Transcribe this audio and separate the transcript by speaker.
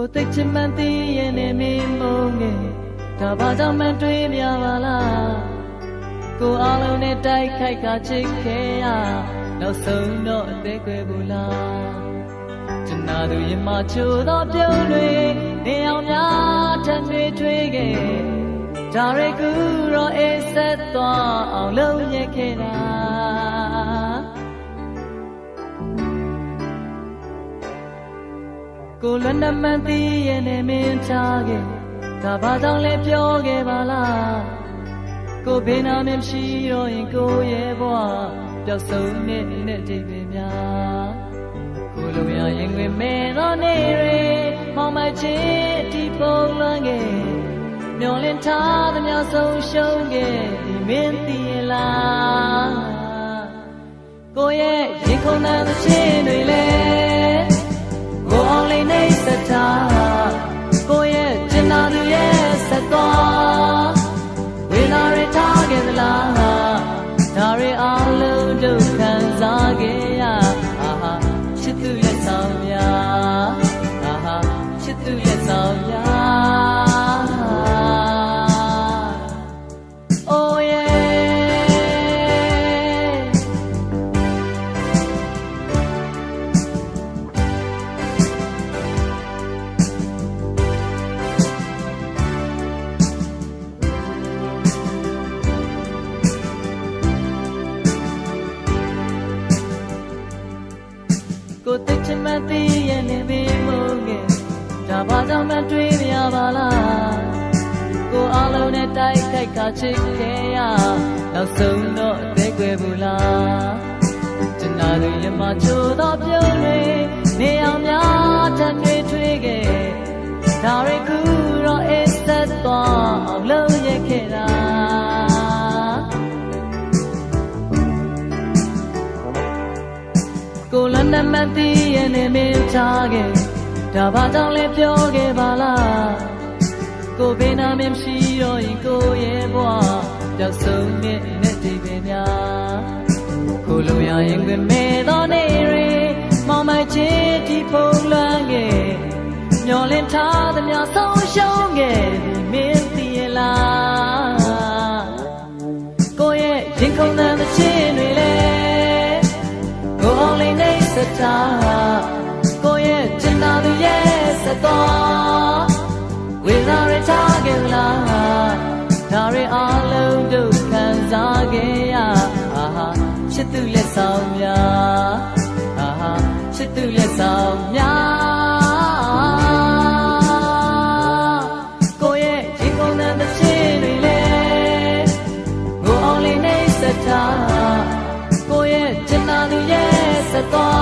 Speaker 1: ကိုသိချင်မှန်းသိရင်နဲ့မင်းမုန်းငယ်ဒါဘာကြောင့်မှန်းတွေးမြပါလားကိုအားလုံးနဲ့တိုက်ခိုက်ကချစ်ခဲ့ရနောက်ဆုံးတော့အသေးကွယ်ဘူးလားကျွန်တော်တို့ရင်မချိုးသောပြုံးတွေနေအောင်များထပ်တွေထွေးခဲ့ဒါရီကူတော့အေးဆက်သွားအောင်လုပ်ရခဲ့တာကိုလည်းနှမသိရဲ့နဲ့မင်းချခဲ့ဒါဘာကြောင့်လဲပြောခဲ့ပါလားကိုဘေးနာမရှိတော့ရင်ကိုရဲ့ဘဝပျောက်ဆုံးနဲ့တိတ်ပင်များကိုလိုရရင်ဝင်မဲ့သောနေတွေမောင်မချစ်ဒီပုံလွန်ခဲ့မျောလင်းထားသမျှဆုံးရှုံးခဲ့ဒီမင်းသိရဲ့လားကိုရဲ့ရင်ခုန်တဲ့ချင်းတွေလဲကိုအောင်လေးနေစထားကိုရဲ့ကျင်နာသူရဲ့ဆက်သွားဝေလာရထားခဲ့သလားဒါရီအားလုံးဒုက္ခစားခဲ့ရအာဟာချစ်သူလက်ဆောင်များအာဟာချစ်သူလက်ဆောင်များOh yeahကိုသိချင်မှန်းသိရဲ့နေပြီမို့ငယ်ဒါဘာကြောင့်မှတွေးမြပါလားကိုအားလုံးနဲ့တိုက်ခိုက်ကချစ်ခဲ့ရနောက်ဆုံးတော့အသေးကွယ်ဘူးလားကျွန်တော်တို့ရမချိုးသောပြုံးတွေနေအောင်များထပ်တွေထွေးခဲ့ဒါရီကူတော့အေးဆက်သွားအောင်လုပ်ရခဲ့တာကိုလည်းနှမသိရဲ့နဲ့မင်းချခဲ့ဒါဘာကြောင့်လဲပြောခဲ့ပါလားကိုဘေးနာမရှိတော့ရင်ကိုရဲ့ဘဝပျောက်ဆုံးနဲ့တိတ်ပင်များကိုလိုရရင်ဝင်မဲ့သောနေတွေမောင်မချစ်ဒီပုံလွန်ခဲ့မျောလင်းထားသမျှဆုံးရှုံးခဲ့ဒီမင်းသိရဲ့လားကိုရဲ့ရင်ခုန်တဲ့ချင်းတွေလဲကိုအောင်လေးနေစထားကိုရဲ့ကျင်နာသူရဲ့ဆက်သွားဝေလာရထားခဲ့လားဒါရီအားလုံးဒုက္ခစားခဲ့ရအာဟာချစ်သူလက်ဆောင်များအာဟာချစ်သူလက်ဆောင်များကိုရဲ့ရင်ကုန်တဲ့ချင်းတွေလဲကိုအောင်လေးနေစထားကိုရဲ့ကျင်နာသူရဲ့ဆက်သွား